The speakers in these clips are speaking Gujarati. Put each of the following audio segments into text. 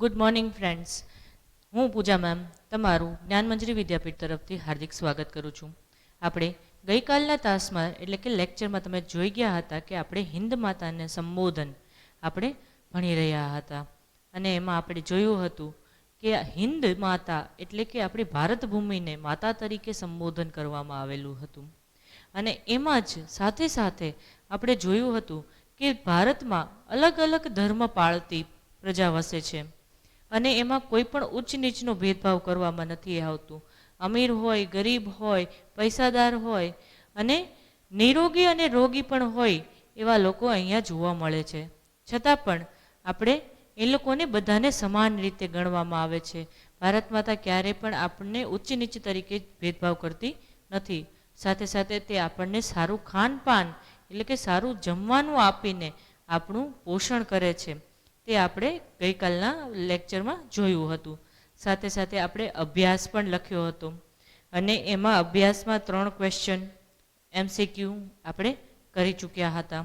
Good morning friends. હું પૂજા મેમ તમારું જ્ઞાનમંજરી વિદ્યાપીઠ તરફથી હાર્દિક સ્વાગત કરું છું. આપણે ગઈકાલના તાસમાં એટલે કે લેક્ચરમાં તમે જોઈ ગયા હતા કે આપણે હિન્દ માતાને સંબોધન આપણે ભણી રહ્યા હતા અને એમાં આપણે જોયું હતું કે હિન્દ માતા એટલે કે આપણી ભારત ભૂમિને માતા તરીકે સંબોધન કરવામાં આવેલું હતું. અને એમાં જ સાથે સાથે આપણે જોયું હતું કે ભારતમાં અલગ અલગ ધર્મ પાળતી પ્રજા વસે છે અને એમાં કોઈ પણ ઉચ્ચ નીચનો ભેદભાવ કરવામાં નથી આવતું. અમીર હોય, ગરીબ હોય, પૈસાદાર હોય અને નિરોગી અને રોગી પણ હોય એવા લોકો અહીંયા જોવા મળે છે. છતાં પણ આપણે એ લોકોને બધાને સમાન રીતે ગણવામાં આવે છે. ભારત માતા ક્યારેય પણ આપણને ઉચ્ચ નીચ તરીકે ભેદભાવ કરતી નથી. સાથે સાથે તે આપણને સારું ખાનપાન એટલે કે સારું જમવાનું આપીને આપણું પોષણ કરે છે. તે આપણે ગઈકાલના લેક્ચરમાં જોયું હતું. સાથે સાથે આપણે અભ્યાસ પણ લખ્યો હતો અને એમાં અભ્યાસમાં 3 ક્વેશ્ચન MCQ આપણે કરી ચૂક્યા હતા.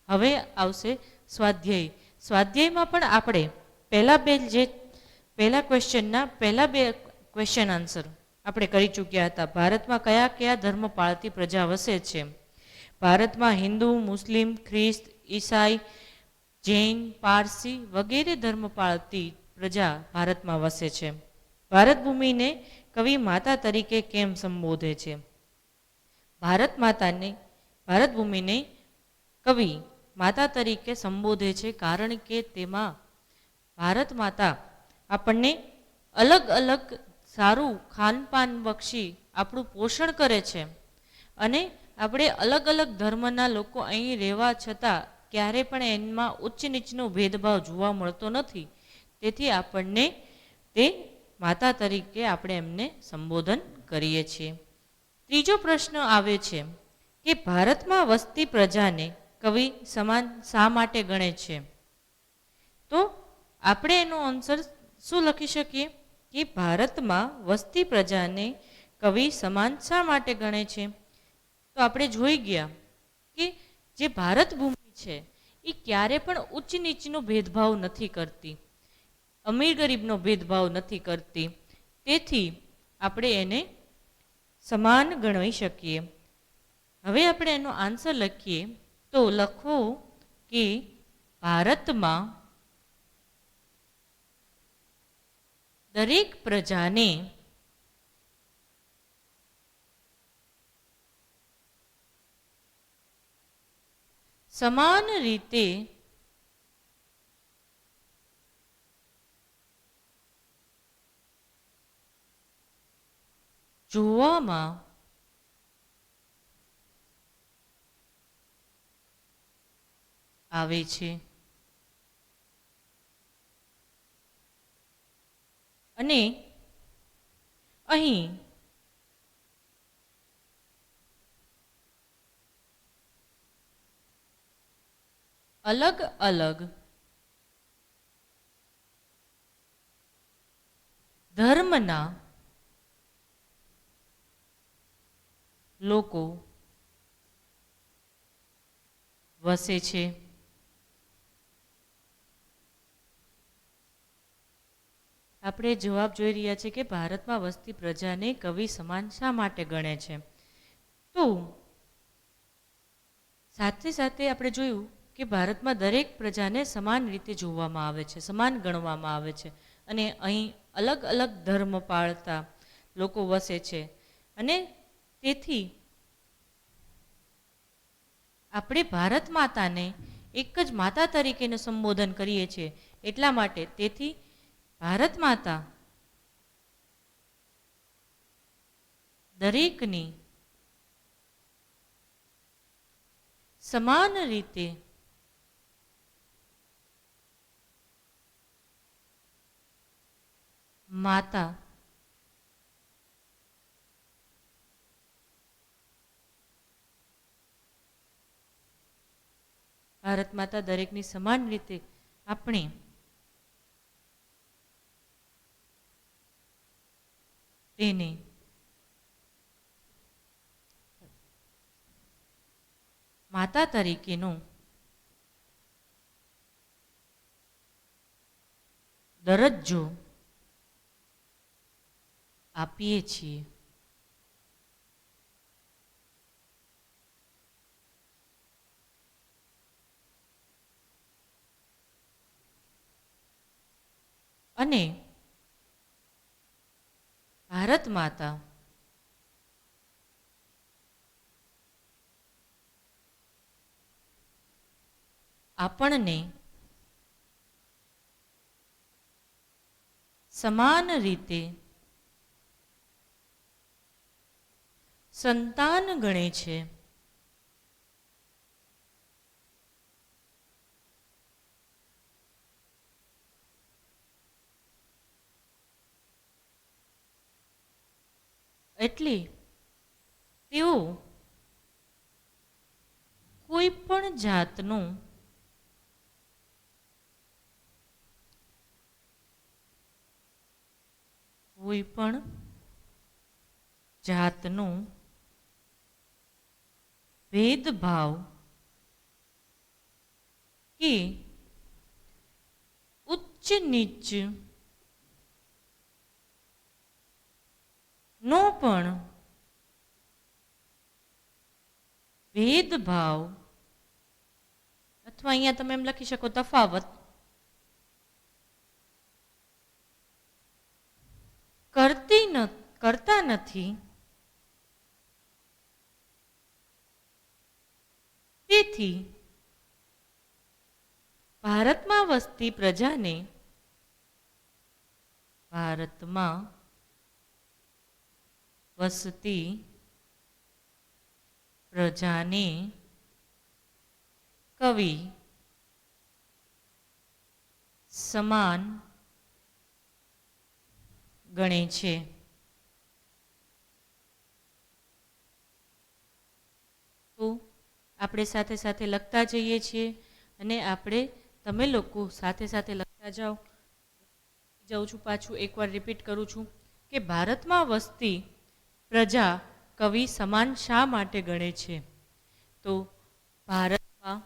હવે આવશે સ્વાધ્યાય. સ્વાધ્યાયમાં પણ આપણે પહેલા ક્વેશ્ચનના પહેલા 2 ક્વેશ્ચન આન્સર આપણે કરી ચૂક્યા હતા. ભારતમાં કયા કયા ધર્મ પાળતી પ્રજા વસે છે? ભારતમાં હિન્દુ, મુસ્લિમ, ખ્રિસ્ત, ઈસાઈ, જૈન, પારસી વગેરે ધર્મ પાળતી પ્રજા ભારતમાં વસે છે. ભારત ભૂમિને કવિ માતા તરીકે કેમ સંબોધે છે? ભારત ભૂમિને કવિ માતા તરીકે સંબોધે છે કારણ કે તેમાં ભારત માતા આપણને અલગ અલગ સારું ખાનપાન બક્ષી આપણું પોષણ કરે છે અને આપણે અલગ અલગ ધર્મના લોકો અહીં રહેવા છતાં ક્યારે પણ એમાં ઉચ્ચ નીચનો ભેદભાવ જોવા મળતો નથી. તેથી આપણને તે માતા તરીકે આપણે એમને સંબોધન કરીએ છીએ. ત્રીજો પ્રશ્ન આવે છે કે ભારતમાં વસતી પ્રજાને કવિ સમાન શા માટે ગણે છે? તો આપણે એનો આન્સર શું લખી શકીએ કે ભારતમાં વસતી પ્રજાને કવિ સમાન શા માટે ગણે છે? તો આપણે જોઈ ગયા કે જે ભારત ભૂમિ છે એ ક્યારે પણ ઉચ્ચ નીચનો ભેદભાવ નથી કરતી, અમીર ગરીબનો ભેદભાવ નથી કરતી. તેથી આપણે એને સમાન ગણી શકીએ. હવે આપણે એનો આન્સર લખીએ તો લખવું કે ભારતમાં દરેક પ્રજાને સમાન રીતે જોવામાં આવે છે અને અહીં અલગ અલગ ધર્મના લોકો વસે છે. આપણે જવાબ જોઈ રહ્યા છીએ કે ભારતમાં વસતી પ્રજાને કવિ સમાન શા માટે ગણે છે? તો સાથે સાથે આપણે જોયું કે ભારતમાં દરેક પ્રજાને સમાન રીતે જોવામાં આવે છે, સમાન ગણવામાં આવે છે અને અહીં અલગ અલગ ધર્મ પાળતા લોકો વસે છે અને તેથી આપણે ભારત માતાને એક જ માતા તરીકેનું સંબોધન કરીએ છીએ. એટલા માટે તેથી ભારત માતા દરેકની સમાન રીતે માતા ભારત માતા દરેકની સમાન રીતે આપણે તેને માતા તરીકેનો દરજ્જો આપીએ છીએ. અને ભારત માતા આપણને સમાન રીતે સંતાન ગણે છે. એટલે તેઓ કોઈ પણ જાતનું ભેદભાવ કે ઉચ્ચ નીચ નો પણ ભેદભાવ અથવા અહીંયા તમે એમ લખી શકો તફાવત કરતા નથી. તેથી ભારતમાં વસતી પ્રજાને કવિ સમાન ગણે છે. તો આપણે સાથે સાથે લખતા જઈએ છીએ અને તમે લોકો સાથે સાથે લખતા જાઓ. જાઉં છું, પાછું એકવાર રિપીટ કરું છું કે ભારતમાં વસતી પ્રજા કવિ સમાન શા માટે ગણે છે? તો ભારતમાં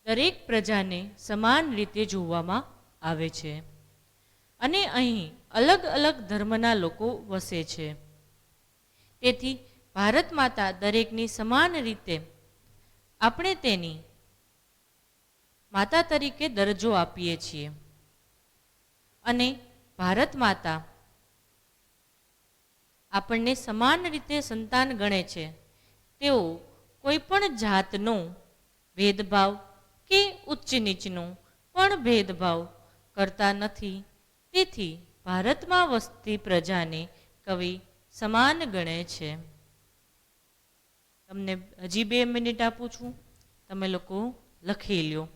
દરેક પ્રજાને સમાન રીતે જોવામાં આવે છે અને અહીં અલગ અલગ ધર્મના લોકો વસે છે. તેથી ભારત માતા દરેકની સમાન રીતે આપણે તેની માતા તરીકે દરજ્જો આપીએ છીએ અને ભારત માતા આપણને સમાન રીતે સંતાન ગણે છે. તેઓ કોઈ પણ જાતનો ભેદભાવ કે ઉચ્ચ નીચનો પણ ભેદભાવ કરતા નથી. તેથી ભારતમાં વસતી પ્રજાને કવિ સમાન ગણે છે. તમને હજી 2 મિનિટ આપું છું, તમે લોકો લખી લ્યો.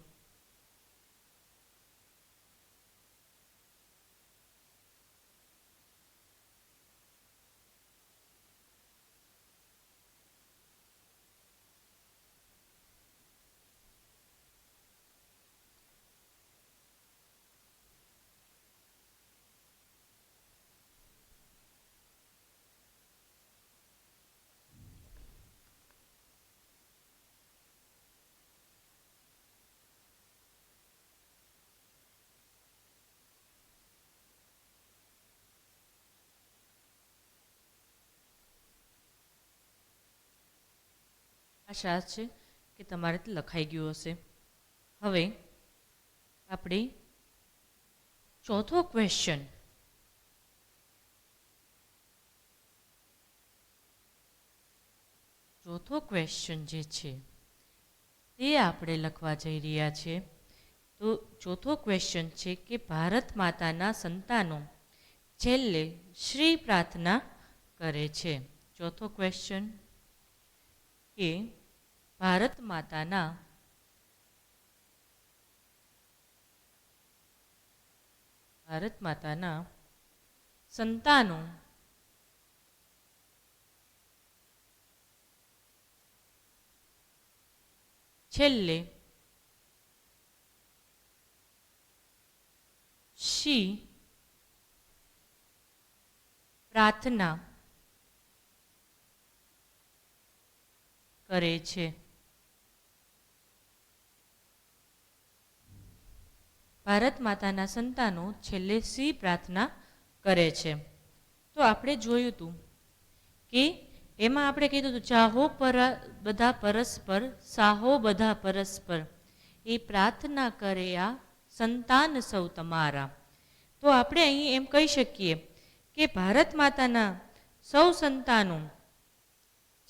આશા છે કે તમારે લખાઈ ગયું હશે. હવે આપણે ચોથો ક્વેશ્ચન જે છે તે આપણે લખવા જઈ રહ્યા છીએ. તો ચોથો ક્વેશ્ચન છે કે ભારત માતાના સંતાનો છેલ્લે શ્રી પ્રાર્થના કરે છે. ચોથો ક્વેશ્ચન કે ભારત માતાના સંતાનો છેલ્લે શ્રી પ્રાર્થના કરે છે. ભારત માતાના સંતાનો છેલ્લે શી પ્રાર્થના કરે છે? તો આપણે જોયું હતું કે એમાં આપણે કીધું હતું ચાહો બધા પરસ્પર, સાહો બધા પરસ્પર, એ પ્રાર્થના કરે આ સંતાન સૌ તમારા. તો આપણે અહીં એમ કહી શકીએ કે ભારત માતાના સૌ સંતાનો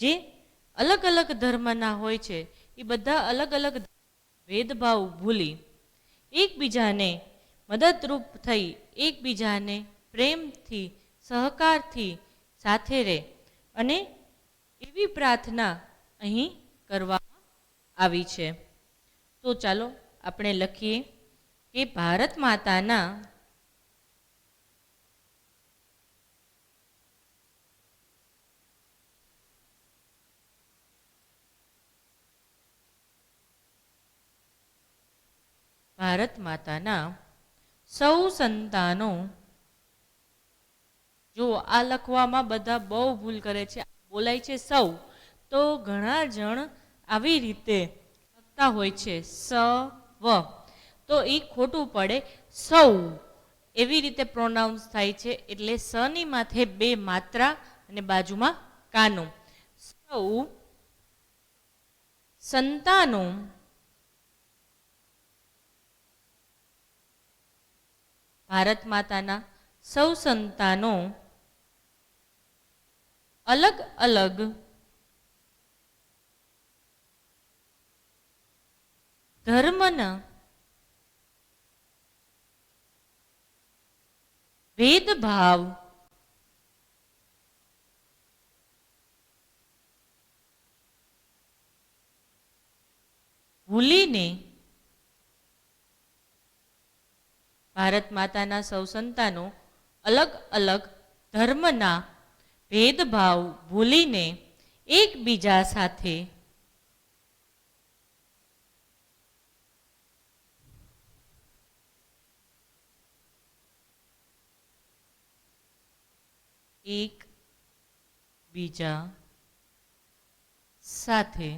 જે અલગ અલગ ધર્મના હોય છે એ બધા અલગ અલગ ભેદભાવ ભૂલી એકબીજાને મદદરૂપ થઈ એકબીજાને પ્રેમથી સહકારથી સાથે રહે અને એવી પ્રાર્થના અહીં કરવામાં આવી છે. તો ચાલો આપણે લખીએ કે ભારત માતાના ભારત માતાના સૌ સંતાનો, જો આ લખવામાં બધા બહુ ભૂલ કરે છે, બોલાય છે સૌ, તો ઘણા જણ આવી રીતે લખતા હોય છે સ વ, તો એ ખોટું પડે. સૌ એવી રીતે પ્રોનાઉન્સ થાય છે, એટલે સ ની માથે બે માત્રા અને બાજુમાં કાનું. સૌ સંતાનો ભારત માતાના સૌ સંતાનો અલગ અલગ ધર્મના ભેદભાવ ભૂલીને ભારત માતાના સૌ સંતાનો અલગ અલગ ધર્મના ભેદભાવ ભૂલીને એકબીજા સાથે એકબીજા સાથે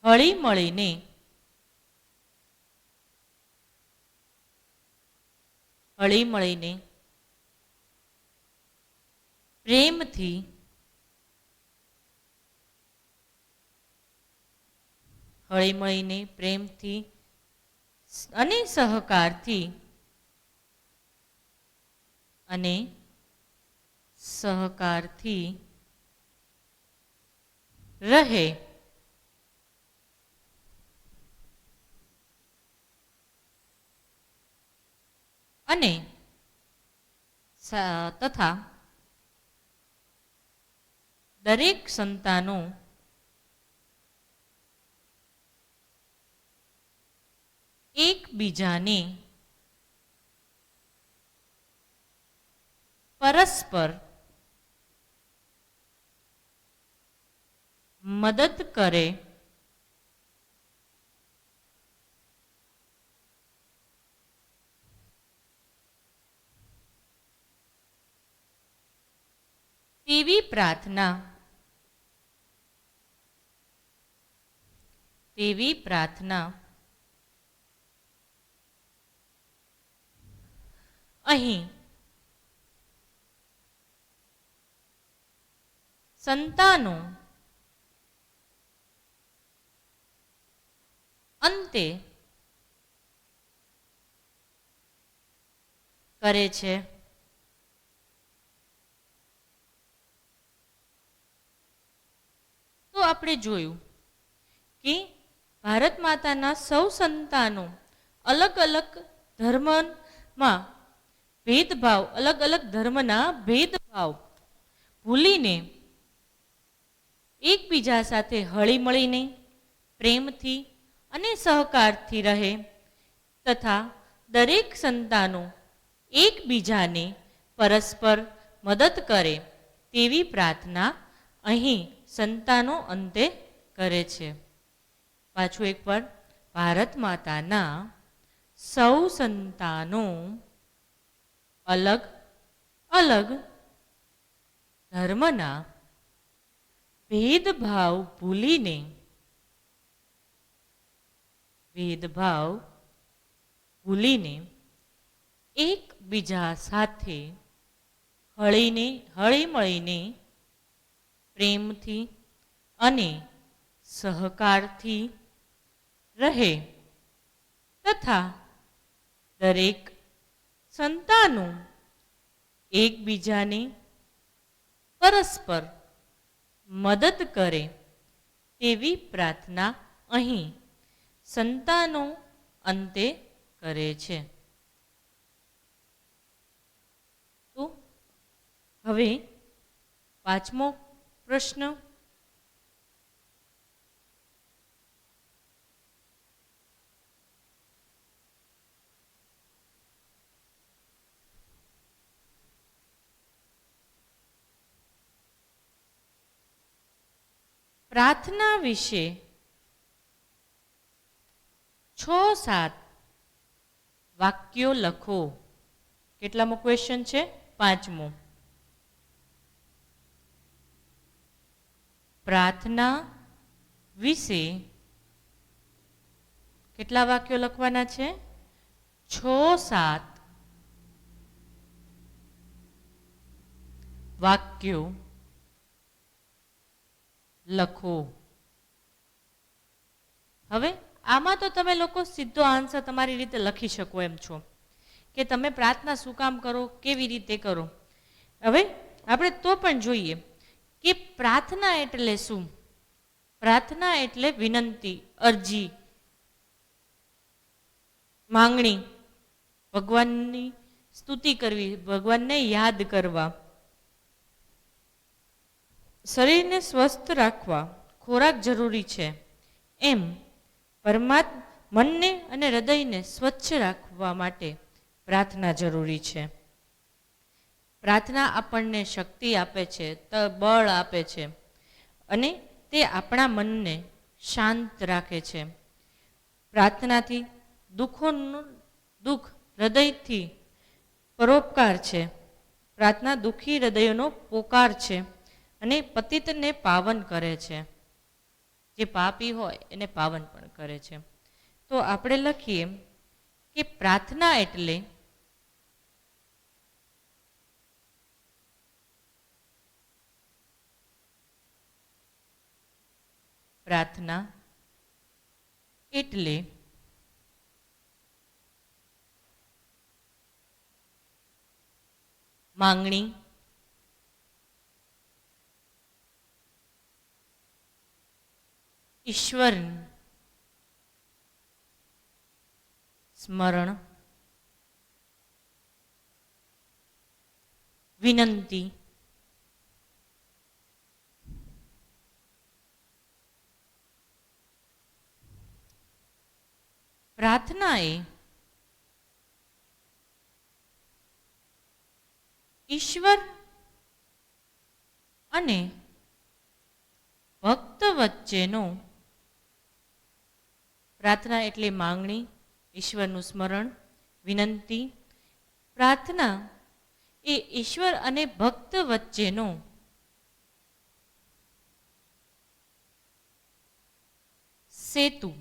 હળી મળીને પ્રેમથી અને સહકારથી રહે અને તથા દરેક સંતાનો એકબીજાને પરસ્પર મદદ કરે તેવી પ્રાર્થના અહીં સંતાનો અંતે કરે છે. તો આપણે જોયું કે ભારત માતાના સૌ સંતાનો અલગ અલગ ધર્મમાં ભેદભાવ, અલગ અલગ ધર્મના ભેદભાવ ભૂલીને એકબીજા સાથે હળી મળીને પ્રેમથી અને સહકારથી રહે તથા દરેક સંતાનો એકબીજાને પરસ્પર મદદ કરે તેવી પ્રાર્થના અહીં સંતાનો અંતે કરે છે. પાછું એકવાર, ભારત માતાના સૌ સંતાનો અલગ અલગ ધર્મના ભેદભાવ ભૂલીને ભેદભાવ ભૂલીને એકબીજા સાથે હળીમળીને પ્રેમથી અને સહકારથી રહે તથા દરેક સંતાનો એકબીજાને પરસ્પર મદદ કરે તેવી પ્રાર્થના અહીં સંતાનો અંતે કરે છે. તો હવે 5મો પ્રશ્ન. પ્રાર્થના વિશે 6-7 વાક્યો લખો. કેટલામો ક્વેશ્ચન છે? 5મો. પ્રાર્થના વિશે કેટલા વાક્યો લખવાના છે? 6-7 વાક્યો લખો. હવે આમાં તો તમે લોકો સીધો આન્સર તમારી રીતે લખી શકો એમ છો કે તમે પ્રાર્થના શું કામ કરો, કેવી રીતે કરો. હવે આપણે તો પણ જોઈએ કે પ્રાર્થના એટલે શું. પ્રાર્થના એટલે વિનંતી, અરજી, માંગણી, ભગવાનની સ્તુતિ કરવી, ભગવાનને યાદ કરવા, શરીરને સ્વસ્થ રાખવા ખોરાક જરૂરી છે, એમ મનને અને હૃદયને સ્વચ્છ રાખવા માટે પ્રાર્થના જરૂરી છે. પ્રાર્થના આપણને શક્તિ આપે છે, બળ આપે છે અને તે આપણા મનને શાંત રાખે છે. પ્રાર્થનાથી દુઃખ હૃદયથી પરોપકાર છે. પ્રાર્થના દુઃખી હૃદયોનો પોકાર છે અને પતિતને પાવન કરે છે. જે પાપી હોય એને પાવન પણ કરે છે. તો આપણે લખીએ કે પ્રાર્થના એટલે માંગણી, ઈશ્વર સ્મરણ, વિનંતી, પ્રાર્થના એ ઈશ્વર અને ભક્ત વચ્ચેનો, પ્રાર્થના એટલે માંગણી, ઈશ્વરનું સ્મરણ, વિનંતી. પ્રાર્થના એ ઈશ્વર અને ભક્ત વચ્ચેનો સેતુ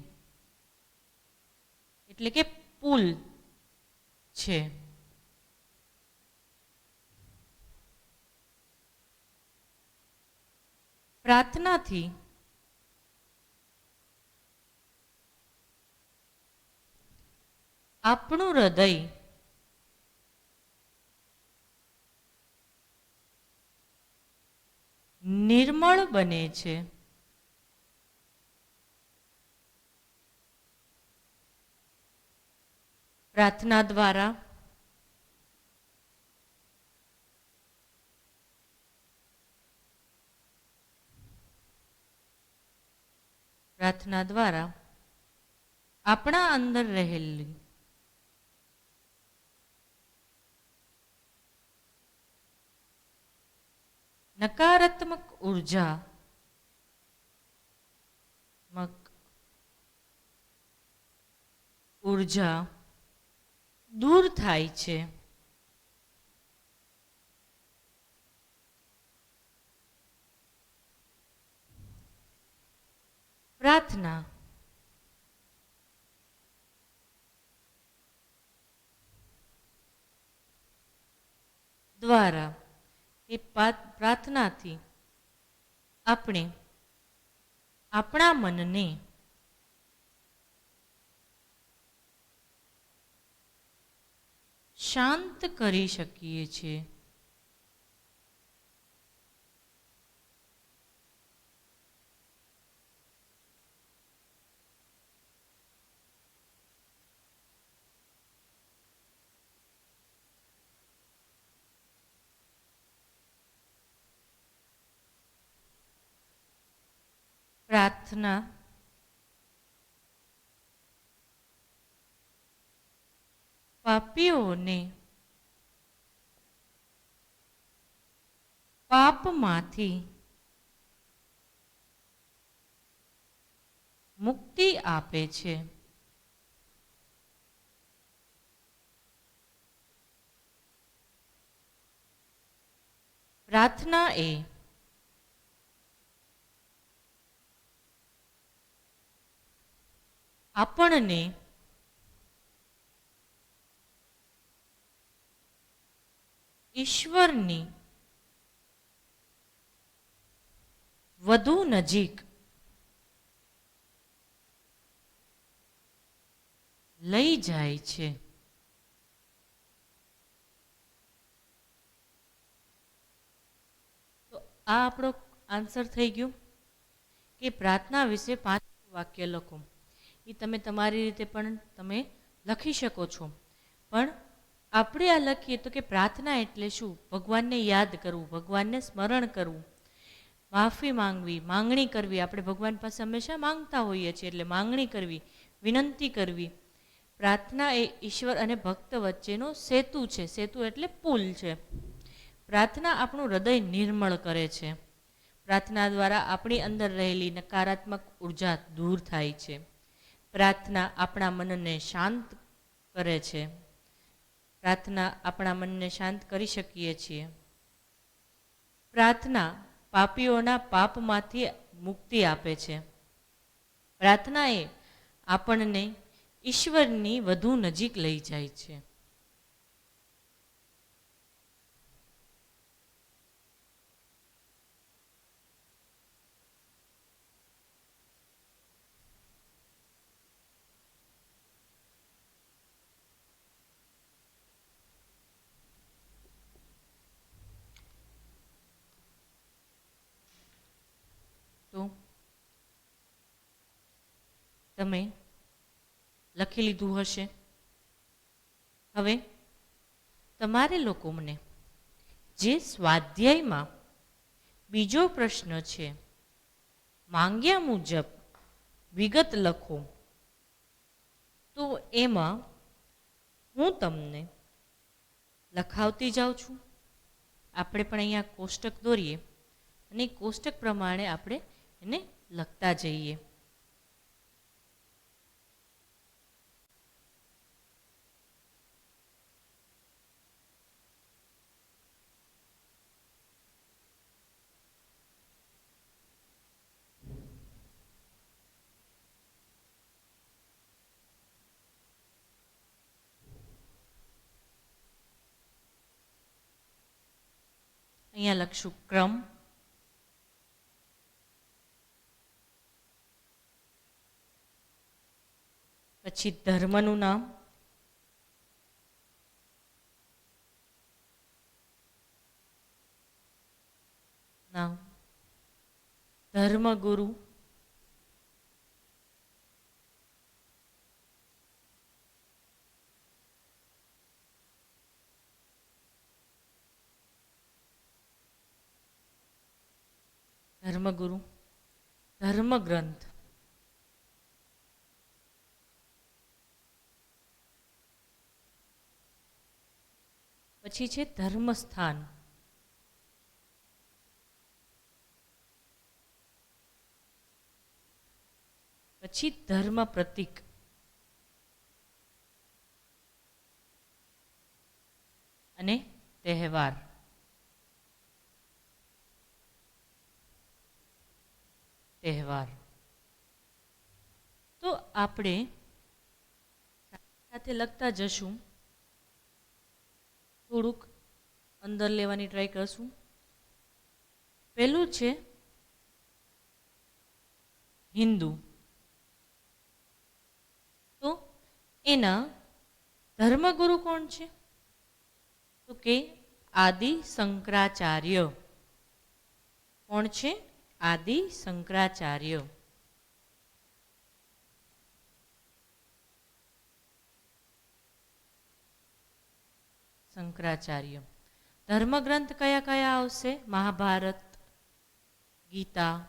એટલે કે પુલ છે. પ્રાર્થનાથી આપણું હૃદય નિર્મળ બને છે. પ્રાર્થના દ્વારા આપણા અંદર રહેલી નકારાત્મક ઉર્જા દૂર થાય છે. પ્રાર્થના દ્વારા એ પ્રાર્થનાથી આપણે આપણા મનને શાંત કરી શકીએ છીએ. પ્રાર્થના પાપીઓને પાપમાંથી મુક્તિ આપે છે. પ્રાર્થના એ આપણને ઈશ્વરની વધુ નજીક લઈ જાય છે. તો આ આપણો આન્સર થઈ ગયો કે પ્રાર્થના વિશે 5 વાક્ય લખો. એ તમે તમારી રીતે પણ તમે લખી શકો છો. પણ આપણે આ લખીએ તો કે પ્રાર્થના એટલે શું? ભગવાનને યાદ કરવું, ભગવાનને સ્મરણ કરવું, માફી માંગવી, માંગણી કરવી. આપણે ભગવાન પાસે હંમેશા માંગતા હોઈએ છીએ, એટલે માંગણી કરવી, વિનંતી કરવી. પ્રાર્થના એ ઈશ્વર અને ભક્ત વચ્ચેનો સેતુ છે. સેતુ એટલે પુલ છે. પ્રાર્થના આપણું હૃદય નિર્મળ કરે છે. પ્રાર્થના દ્વારા આપણી અંદર રહેલી નકારાત્મક ઉર્જા દૂર થાય છે. પ્રાર્થના આપણા મનને શાંત કરે છે. પ્રાર્થના આપણા મનને શાંત કરી શકીએ છીએ. પ્રાર્થના પાપીઓના પાપમાંથી મુક્તિ આપે છે. પ્રાર્થના એ આપણને ઈશ્વરની વધુ નજીક લઈ જાય છે. તો તમે લખી લીધું હશે. હવે તમારે લોકોને જે સ્વાધ્યાયમાં બીજો પ્રશ્ન છે, માંગ્યા મુજબ વિગત લખો, તો એમાં હું તમને લખાવતી જાઉં છું. આપણે પણ અહીંયા કોષ્ટક દોરીએ અને કોષ્ટક પ્રમાણે આપણે એને લખતા જઈએ. અહીંયા લખશું ક્રમ, પછી ધર્મનું નામ, ધર્મગુરુ, ધર્મગુરુ, ધર્મગ્રંથ, પછી છે ધર્મસ્થાન, પછી ધર્મ પ્રતીક, અને તહેવાર. તહેવાર તો આપણે સાથે લખતા જશું, થોડુંક અંદર લેવાની ટ્રાય કરશું. પહેલું છે હિન્દુ. તો એના ધર્મગુરુ કોણ છે? તો કે આદિ શંકરાચાર્ય. કોણ છે? આદિ શંકરાચાર્ય. શંકરાચાર્ય. ધર્મગ્રંથ કયા કયા આવશે? મહાભારત, ગીતા,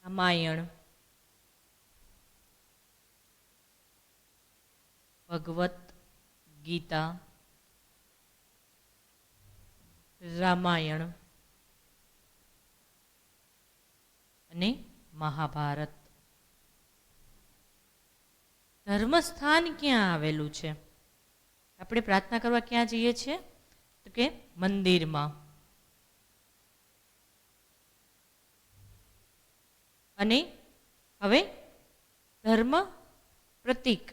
રામાયણ, ભગવત ગીતા, રામાયણ અને મહાભારત. ધર્મસ્થાન ક્યાં આવેલું છે? આપણે પ્રાર્થના કરવા ક્યાં જઈએ છીએ? તો કે મંદિરમાં. અને હવે ધર્મ પ્રતીક,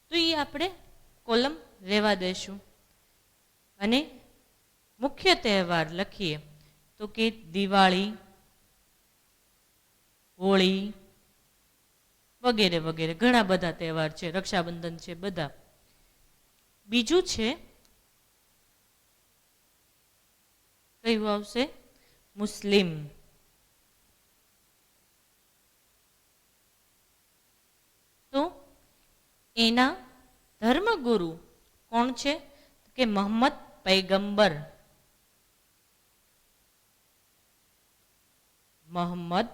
તો એ આપણે કોલમ રહેવા દેશું. અને મુખ્ય તહેવાર લખીએ તો કે દિવાળી, હોળી વગેરે વગેરે ઘણા બધા તહેવાર છે, રક્ષાબંધન છે, બધા. બીજું છે કયું આવશે? મુસ્લિમ. તો એના ધર્મગુરુ કોણ છે? કે મોહમ્મદ પૈગંબર. મોહમ્મદ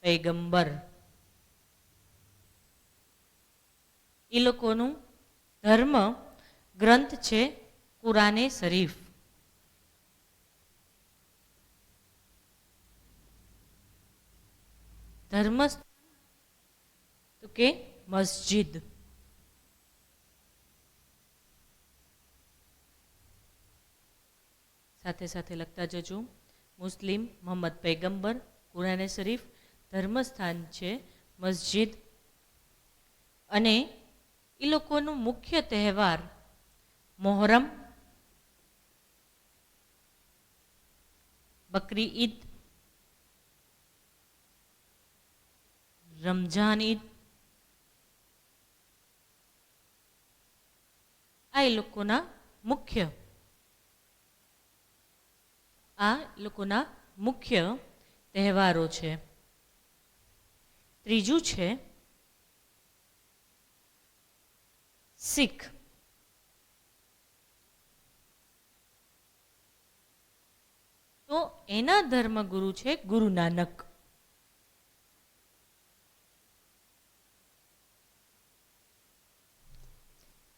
પૈગંબર. એ લોકોનું ધર્મ ગ્રંથ છે કુરાને શરીફ. ધર્મસ્થાન તો કે મસ્જિદ. સાથે સાથે લખતા જજો. મુસ્લિમ, મોહમ્મદ પૈગંબર, કુરાને શરીફ, ધર્મસ્થાન છે મસ્જિદ. અને એ લોકોનું મુખ્ય તહેવાર મોહરમ, બકરી ઈદ, રમઝાન ઈદ. આ એ લોકોના મુખ્ય તહેવારો છે. ત્રીજું છે શીખ. તો એના ધર્મગુરુ છે ગુરુ નાનક.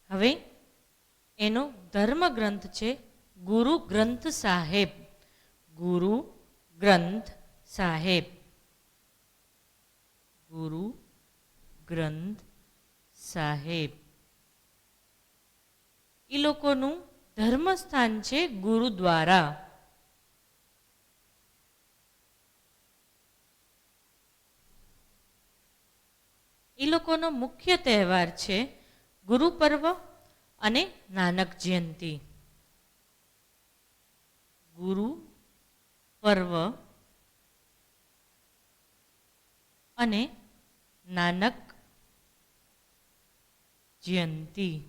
હવે એનો ધર્મ ગ્રંથ છે ગુરુ ગ્રંથ સાહેબ. ગુરુ ગ્રંથ સાહેબ. ગુરુ ગ્રંથ સાહેબ. એ લોકોનું ધર્મસ્થાન છે ગુરુદ્વારા. એ લોકોનો મુખ્ય તહેવાર છે ગુરુ પર્વ અને નાનક જયંતિ. ગુરુ પર્વ અને નાનક જયંતિ.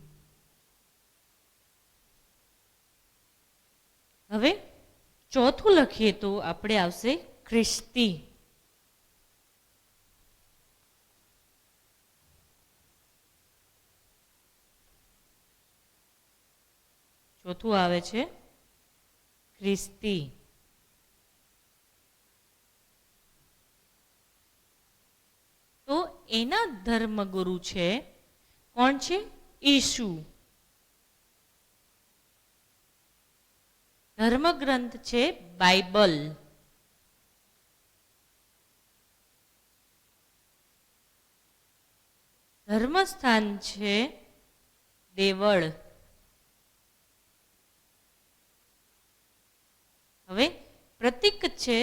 હવે ચોથું લખીએ તો આપણે આવશે ખ્રિસ્તી. ચોથું આવે છે ખ્રિસ્તી. તો એના ધર્મગુરુ છે કોણ છે? ઈસુ. ધર્મગ્રંથ છે બાઇબલ. ધર્મસ્થાન છે દેવળ. હવે પ્રતીક છે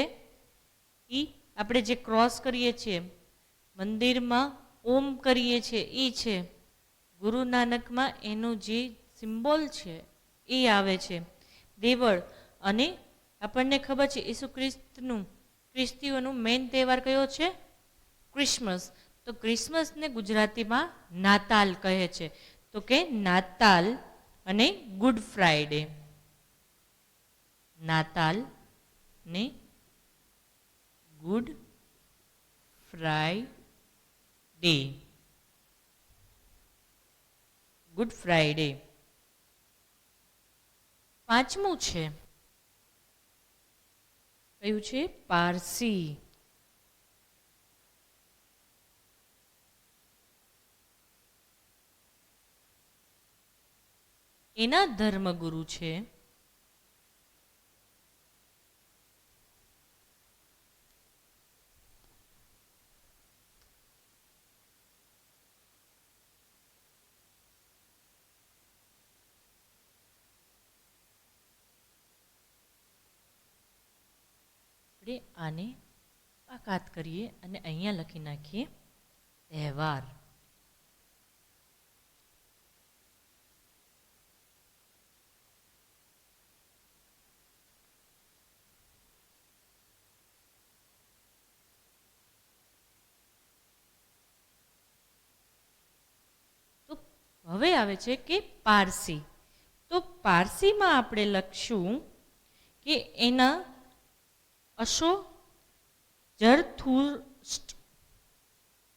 એ આપણે જે ક્રોસ કરીએ છીએ, મંદિરમાં ઓમ કરીએ છીએ, એ છે. ગુરુ નાનકમાં એનું જે સિમ્બોલ છે એ આવે છે. દેવળ, અને આપણને ખબર છે ઈસુ ખ્રિસ્તનું, ખ્રિસ્તીઓનું મેઇન તહેવાર કયો છે? ક્રિસમસ. તો ક્રિસમસને ગુજરાતીમાં નાતાલ કહે છે. તો કે નાતાલ અને ગુડ ફ્રાઈડે. નાતાલ ને ગુડ ફ્રાઈડે. Good Friday. પાંચમું છે, કયું છે? પારસી. એના ધર્મગુરુ છે આપણે આને બાકાત કરીએ અને અહીંયા લખી નાખીએ તહેવાર. તો હવે આવે છે કે પારસી. તો પારસીમાં આપણે લખશું કે એના અશો જરથુસ્ટ.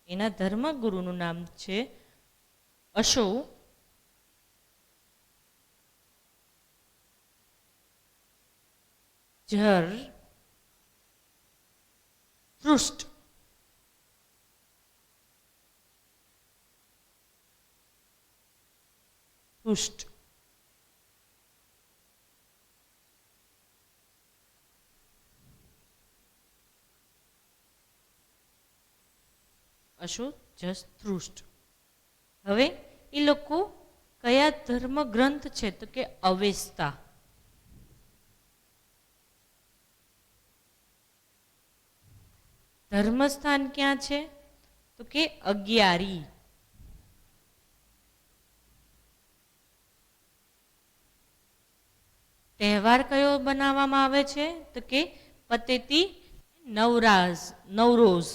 એના ધર્મગુરુનું નામ છે અશો જરથુસ્ટ. અશો જરથુસ્ટ. હવે એ લોકો કયા ધર્મ ગ્રંથ છે? તો કે અવેસ્તા. ધર્મસ્થાન ક્યાં છે? તો કે અગિયારી. તહેવાર કયો બનાવવામાં આવે છે? તો કે પતેતી નવરોઝ.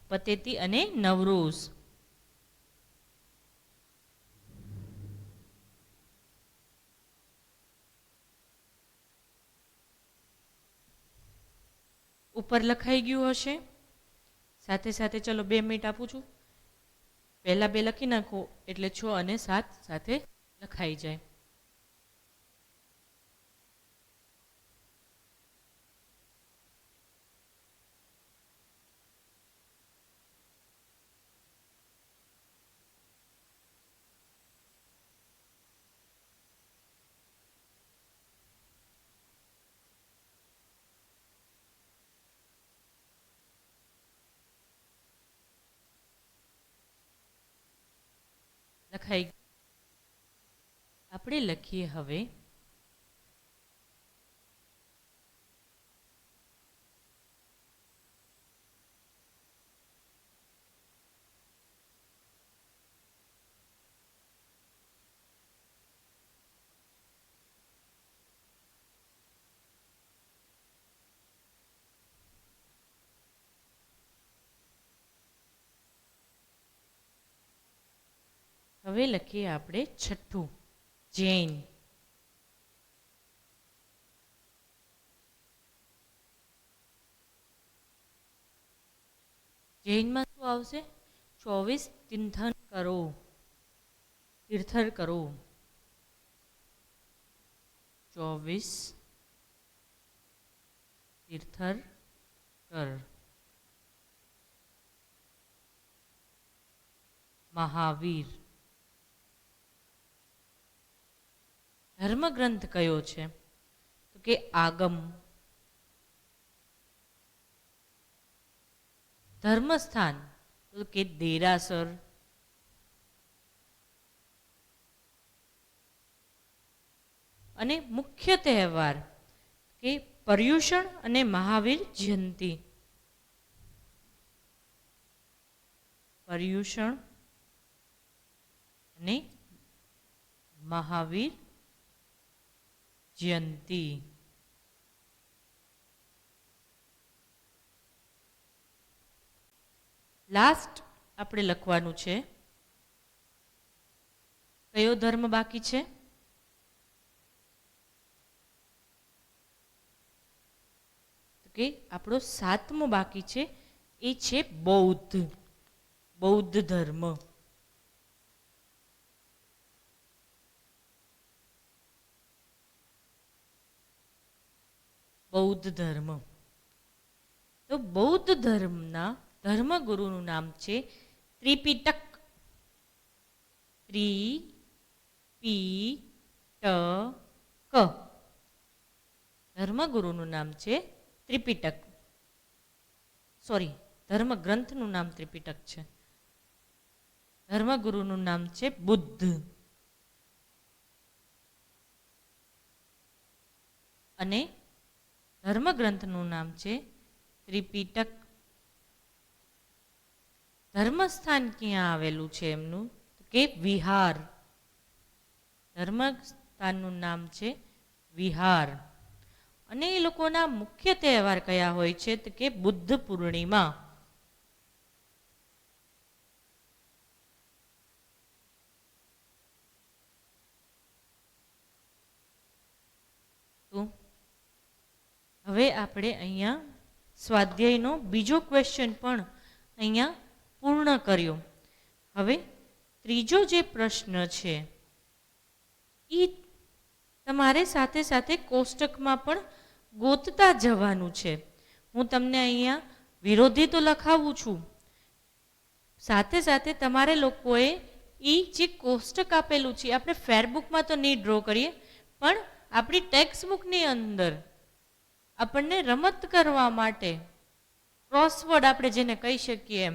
પતેતી અને નવરોઝ. ઉપર લખાઈ ગયું હશે. સાથે સાથે ચલો 2 મિનિટ આપું છું. પહેલા 2 લખી નાખો એટલે 6 અને 7 સાથે લખાઈ જાય. લખાઈ. આપણે લખીએ હવે લખીએ આપણે છઠ્ઠું, જૈન. જૈનમાં શું આવશે? 24 તીર્થંકરો. 24 તીર્થંકર. મહાવીર. ધર્મગ્રંથ કયો છે? તો કે આગમ. ધર્મસ્થાન તો કે દેરાસર. અને મુખ્ય તહેવાર કે પર્યુષણ અને મહાવીર જયંતી. પર્યુષણ અને મહાવીર જયંતી. લાસ્ટ આપણે લખવાનું છે કયો ધર્મ બાકી છે? તો કે આપણો 7મો બાકી છે, એ છે બૌદ્ધ. બૌદ્ધ ધર્મ. બૌદ્ધ ધર્મ. તો બૌદ્ધ ધર્મના ધર્મગુરુનું નામ છે ત્રિપિટક. ત્રિપિટક. ધર્મગુરુનું નામ છે ત્રિપિટક. સોરી, ધર્મગ્રંથનું નામ ત્રિપિટક છે. ધર્મગુરુનું નામ છે બુદ્ધ. અને ધર્મગ્રંથનું નામ છે ત્રિપિટક. ધર્મસ્થાન ક્યાં આવેલું છે એમનું? કે વિહાર. ધર્મસ્થાનનું નામ છે વિહાર. અને એ લોકોના મુખ્ય તહેવાર કયા હોય છે? તો કે બુદ્ધ પૂર્ણિમા. હવે આપણે અહીંયા સ્વાધ્યાયનો બીજો ક્વેશ્ચન પણ અહીંયા પૂર્ણ કર્યો. હવે ત્રીજો જે પ્રશ્ન છે એ તમારે સાથે સાથે કોષ્ટકમાં પણ ગોતતા જવાનું છે. હું તમને અહીંયા વિરોધી તો લખાવું છું, સાથે સાથે તમારે લોકોએ એ જે કોષ્ટક આપેલું છે આપણે ફેરબુકમાં તો નહીં ડ્રો કરીએ, પણ આપણી ટેક્સ્ટ બુકની અંદર આપણને રમત કરવા માટે ક્રોસવર્ડ આપણે જેને કહી શકીએ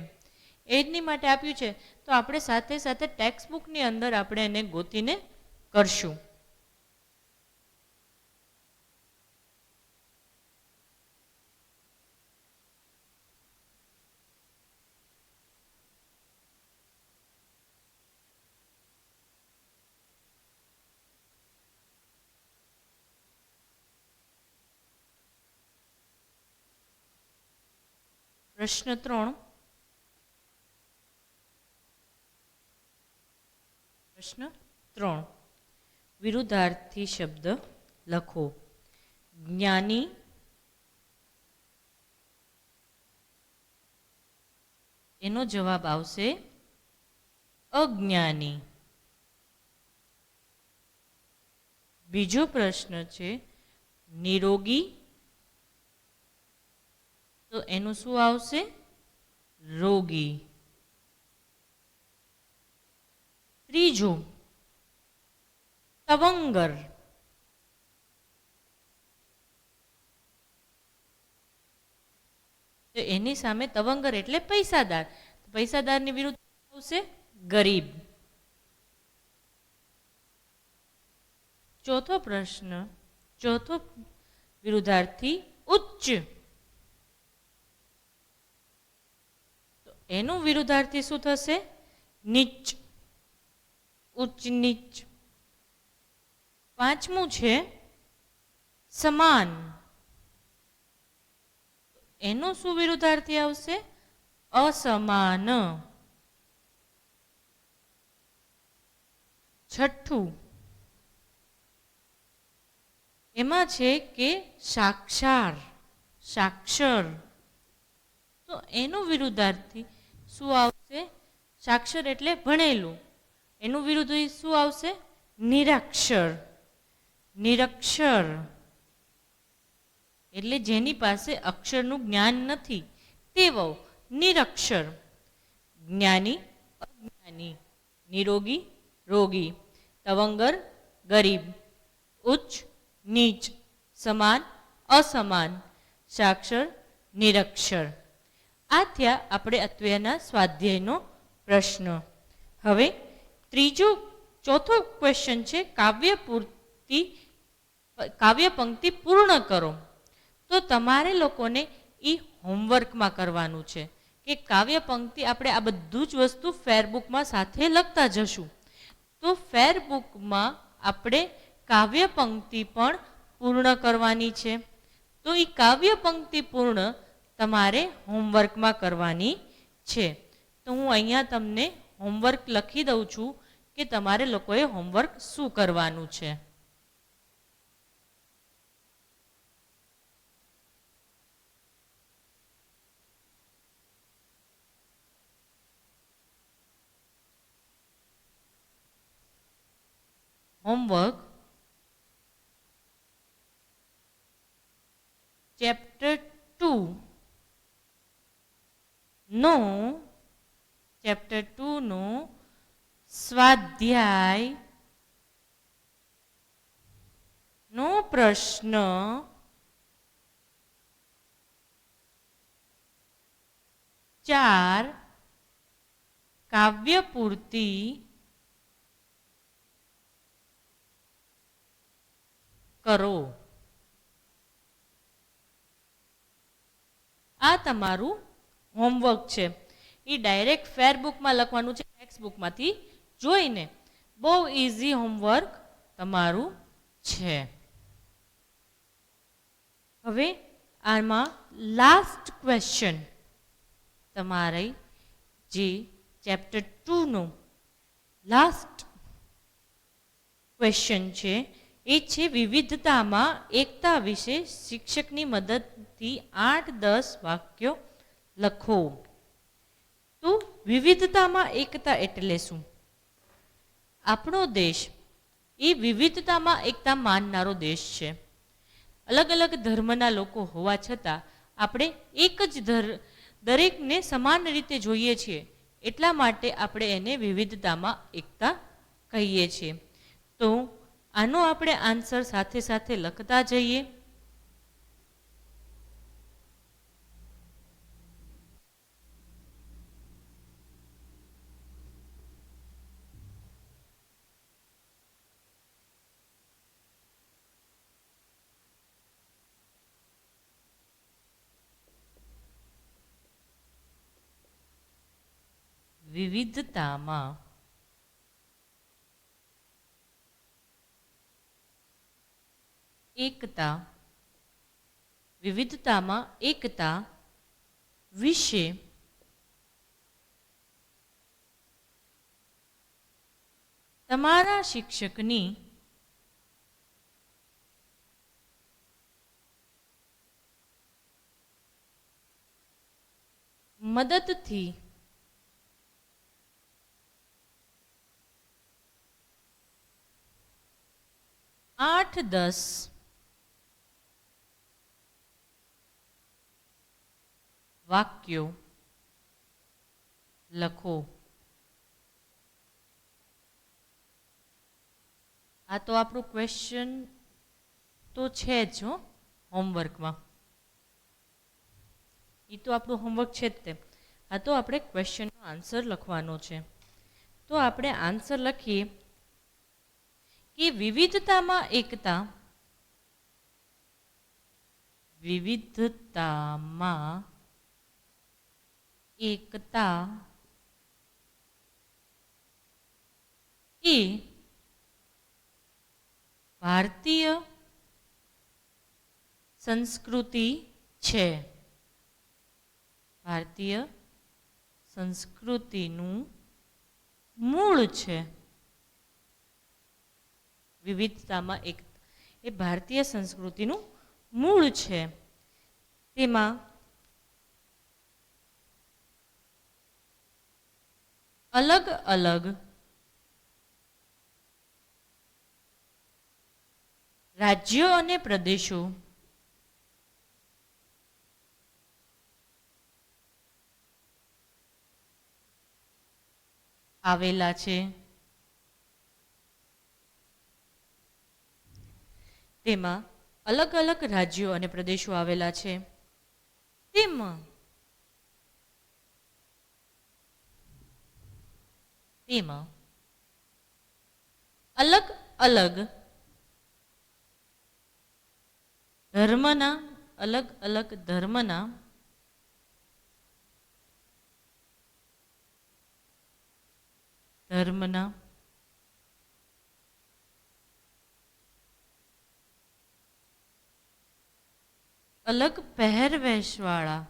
એની માટે આપ્યું છે. તો આપણે સાથે સાથે ટેક્સ્ટ બુકની અંદર આપણે એને ગોતીને કરશું. પ્રશ્ન 3. પ્રશ્ન 3. વિરુદ્ધાર્થી શબ્દ લખો. જ્ઞાની, એનો જવાબ આવશે અજ્ઞાની. બીજો પ્રશ્ન છે નિરોગી, તો એનું શું આવશે? રોગી. ત્રીજો તવંગર, તો એની સામે તવંગર એટલે પૈસાદાર. પૈસાદારની વિરુદ્ધ આવશે ગરીબ. ચોથો પ્રશ્ન, ચોથો વિરુદ્ધાર્થી ઉચ્ચ, તો એનું વિરુદ્ધાર્થી શું થશે? નીચ. ઉચ્ચ નીચ. પાંચમું છે સમાન, એનું શું વિરુદ્ધાર્થી આવશે? અસમાન. છઠ્ઠું એમાં છે કે સાક્ષાર, સાક્ષર, તો એનું વિરુદ્ધાર્થી શું આવશે? સાક્ષર એટલે ભણેલું. એનું વિરુદ્ધ શું આવશે? નિરક્ષર. નિરક્ષર એટલે જેની પાસે અક્ષરનું જ્ઞાન નથી તેવો નિરક્ષર. જ્ઞાની, અજ્ઞાની. નિરોગી, રોગી. તવંગર, ગરીબ. ઉચ્ચ, નીચ. સમાન, અસમાન. સાક્ષર, નિરક્ષર. આ થયા આપણે અત્યારના સ્વાધ્યાયનો પ્રશ્ન. હવે ચોથો ક્વેશ્ચન છે કાવ્ય પંક્તિ પૂર્ણ કરો. તો તમારે લોકોને એ હોમવર્કમાં કરવાનું છે કે કાવ્ય પંક્તિ આપણે આ બધું જ વસ્તુ ફેરબુકમાં સાથે લખતા જશું. તો ફેરબુકમાં આપણે કાવ્ય પંક્તિ પણ પૂર્ણ કરવાની છે. તો એ કાવ્ય પંક્તિ પૂર્ણ તમારે હોમવર્કમાં કરવાની છે. તો હું અહીંયા તમને હોમવર્ક લખી દઉં છું કે તમારે લોકોએ હોમવર્ક શું કરવાનું છે. હોમવર્ક ચેપ્ટર 2 નો સ્વાધ્યાય નો પ્રશ્ન 4 કાવ્ય પૂર્તિ કરો. આ તમારું હોમવર્ક છે. એ ડાયરેક્ટ ફેરબુકમાં લખવાનું છે, ટેક્સ્ટ બુકમાંથી જોઈને. બહુ ઇઝી હોમવર્ક તમારું છે. હવે આમાં લાસ્ટ ક્વેશ્ચન તમારે જે ચેપ્ટર 2 નો લાસ્ટ ક્વેશ્ચન છે એ છે વિવિધતામાં એકતા વિશે શિક્ષકની મદદથી 8-10 વાક્યો લખો. તો વિવિધતામાં એકતા એટલે શું? આપણો દેશ એ વિવિધતામાં એકતા માનનારો દેશ છે. અલગ અલગ ધર્મના લોકો હોવા છતાં આપણે એક જ દરેકને સમાન રીતે જોઈએ છીએ. એટલા માટે આપણે એને વિવિધતામાં એકતા કહીએ છીએ. તો આનો આપણે આન્સર સાથે સાથે લખતા જઈએ. વિવિધતામાં એકતા, વિવિધતામાં એકતા વિશે તમારા શિક્ષકની મદદથી 8-10 વાક્યો લખો. આ તો આપણું ક્વેશ્ચન તો છે જ હોમવર્કમાં. એ તો આપણું હોમવર્ક છે જ તે. આ તો આપણે ક્વેશ્ચનનો આન્સર લખવાનો છે. તો આપણે આન્સર લખીએ કે વિવિધતામાં એકતા, વિવિધતામાં એકતા એ ભારતીય સંસ્કૃતિ છે. ભારતીય સંસ્કૃતિનું મૂળ છે. વિવિધતામાં એકતા એ ભારતીય સંસ્કૃતિનું મૂળ છે. તેમાં અલગ અલગ રાજ્યો અને પ્રદેશો આવેલા છે. તેમાં અલગ અલગ રાજ્યો અને પ્રદેશો આવેલા છે. તેમાં અલગ અલગ ધર્મના અલગ અલગ ધર્મના અલગ પહેરવેશવાળા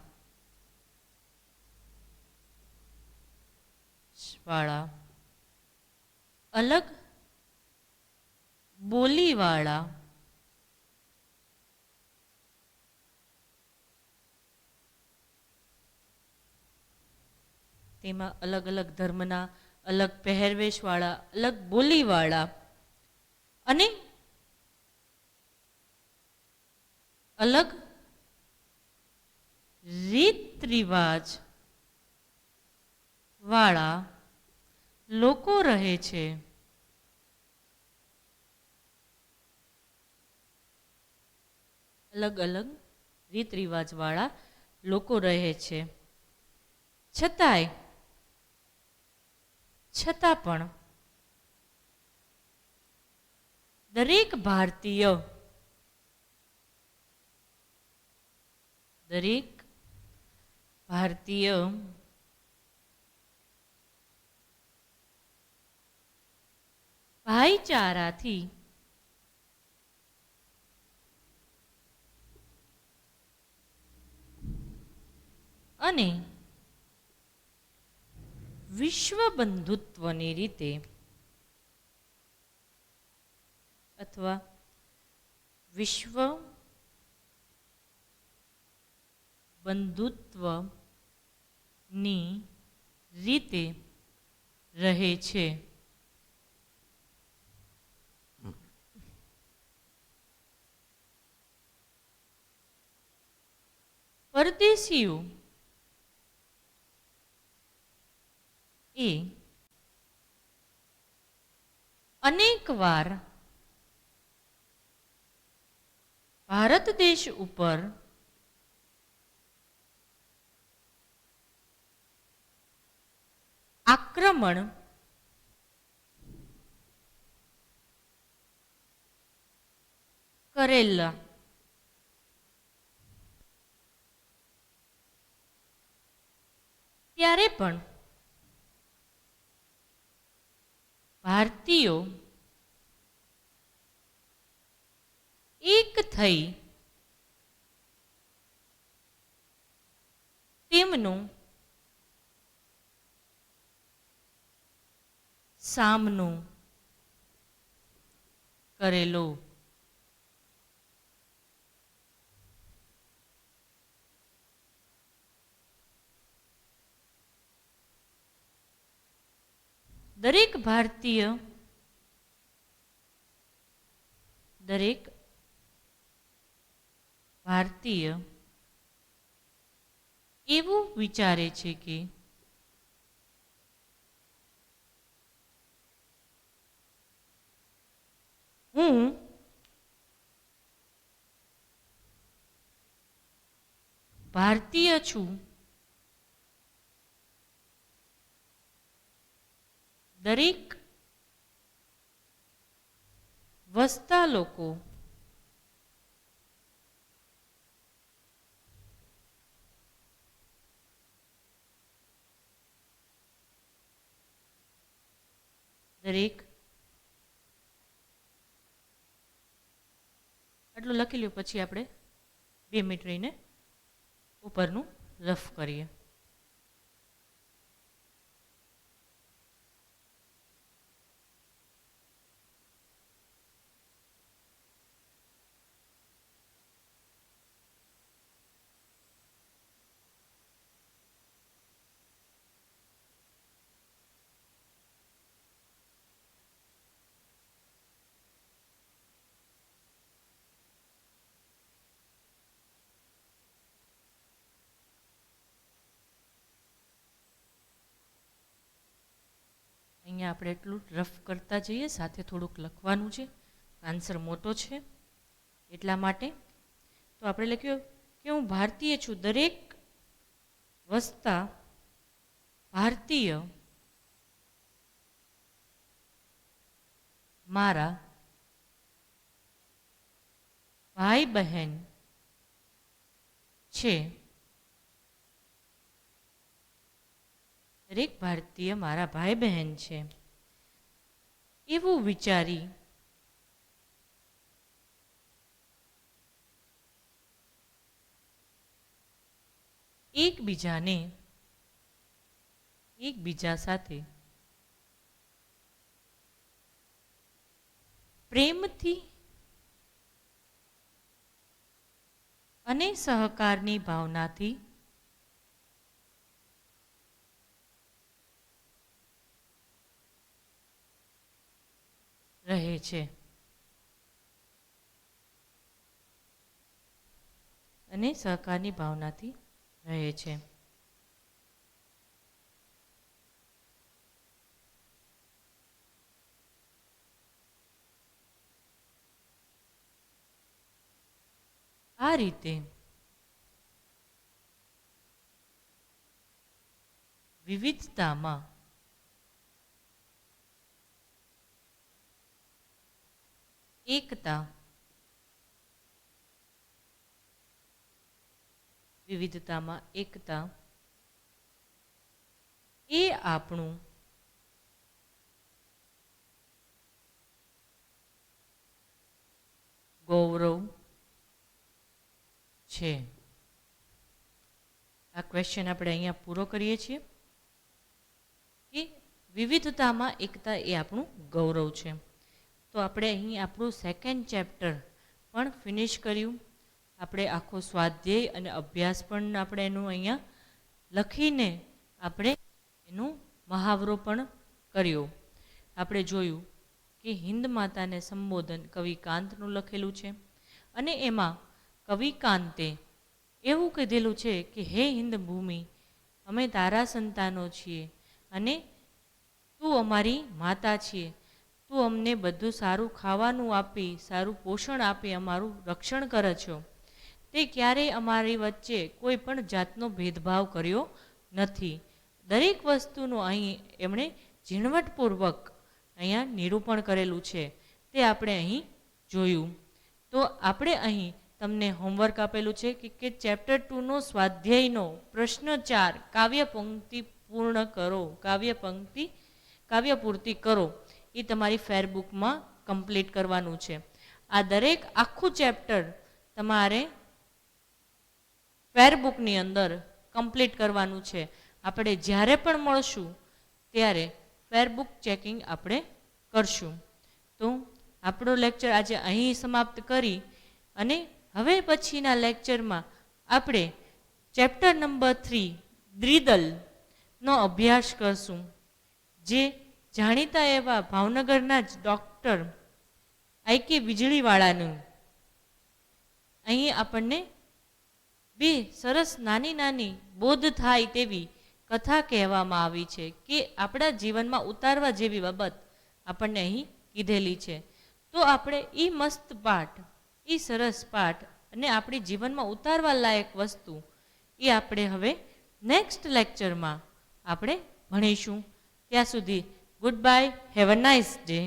અલગ બોલીવાળા તેમાં અલગ અલગ ધર્મના અલગ પહેરવેશવાળા અલગ બોલીવાળા અને અલગ રીત રિવાજ વાળા લોકો રહે છે. અલગ અલગ રીત રિવાજ વાળા લોકો રહે છે. છતાં પણ દરેક ભારતીય ભાઈચારાથી અને વિશ્વ બંધુત્વની રીતે અથવા વિશ્વ બંધુત્વની રીતે રહે છે. પરદેશીઓ એ અનેકવાર ભારત દેશ ઉપર આક્રમણ કરેલા ત્યારે પણ ભારતીયો એક થઈ તેમનો સામનો કરેલો. દરેક ભારતીય એવું વિચારે છે કે હું ભારતીય છું. દરેક વસતા લોકો આટલું લખી લ્યો. પછી આપણે 2 મિનિટ રહીને ઉપરનું રફ કરીએ. અહીંયા આપણે એટલું રફ કરતા જઈએ, સાથે થોડુંક લખવાનું છે. આન્સર મોટો છે એટલા માટે. તો આપણે લખ્યું કે હું ભારતીય છું. દરેક વસતા ભારતીય મારા ભાઈ બહેન છે. દરેક ભારતીય મારા ભાઈ બહેન છે એવું વિચારી એકબીજા સાથે પ્રેમથી અને સહકારની ભાવનાથી રહે છે. અને સહકારની ભાવનાથી રહે છે. આ રીતે વિવિધતામાં એકતા, વિવિધતામાં એકતા એ આપણું ગૌરવ છે. આ ક્વેશ્ચન આપણે અહીંયા પૂરો કરીએ છીએ કે વિવિધતામાં એકતા એ આપણું ગૌરવ છે. તો આપણે અહીં આપણું સેકન્ડ ચેપ્ટર પણ ફિનિશ કર્યું. આપણે આખો સ્વાધ્યાય અને અભ્યાસ પણ આપણે એનું અહીંયા લખીને આપણે એનું મહાવરો પણ કર્યો. આપણે જોયું કે હિન્દ માતાને સંબોધન કવિ કાંતનું લખેલું છે અને એમાં કવિ કાંતે એવું કીધેલું છે કે હે હિન્દ ભૂમિ, અમે તારા સંતાનો છીએ અને તું અમારી માતા છીએ. તું અમને બધું સારું ખાવાનું આપી, સારું પોષણ આપી અમારું રક્ષણ કરે છો. તે ક્યારેય અમારી વચ્ચે કોઈ પણ જાતનો ભેદભાવ કર્યો નથી. દરેક વસ્તુનું અહીં એમણે ઝીણવટપૂર્વક અહીંયા નિરૂપણ કરેલું છે. તે આપણે અહીં જોયું. તો આપણે અહીં તમને હોમવર્ક આપેલું છે કે ચેપ્ટર 2નો સ્વાધ્યાયનો પ્રશ્ન 4 કાવ્ય પંક્તિ પૂર્ણ કરો, કાવ્ય પૂર્તિ કરો. એ તમારી ફેરબુકમાં કમ્પ્લીટ કરવાનું છે. આ દરેક આખું ચેપ્ટર તમારે ફેરબુકની અંદર કમ્પ્લીટ કરવાનું છે. આપણે જ્યારે પણ મળશું ત્યારે ફેરબુક ચેકિંગ આપણે કરશું. તો આપણો લેક્ચર આજે અહીં સમાપ્ત કરી અને હવે પછીના લેક્ચરમાં આપણે ચેપ્ટર નંબર 3 દ્વિદલનો અભ્યાસ કરશું. જે જાણીતા એવા ભાવનગરના જ ડૉક્ટર આઈ.કે. વીજળીવાળાનું અહીં આપણને બે સરસ નાની નાની બોધ થાય તેવી કથા કહેવામાં આવી છે કે આપણા જીવનમાં ઉતારવા જેવી બાબત આપણને અહીં કીધેલી છે. તો આપણે એ મસ્ત પાઠ, એ સરસ પાઠ અને આપણી જીવનમાં ઉતારવા લાયક વસ્તુ એ આપણે હવે નેક્સ્ટ લેક્ચરમાં આપણે ભણીશું. ત્યાં સુધી good bye, have a nice day.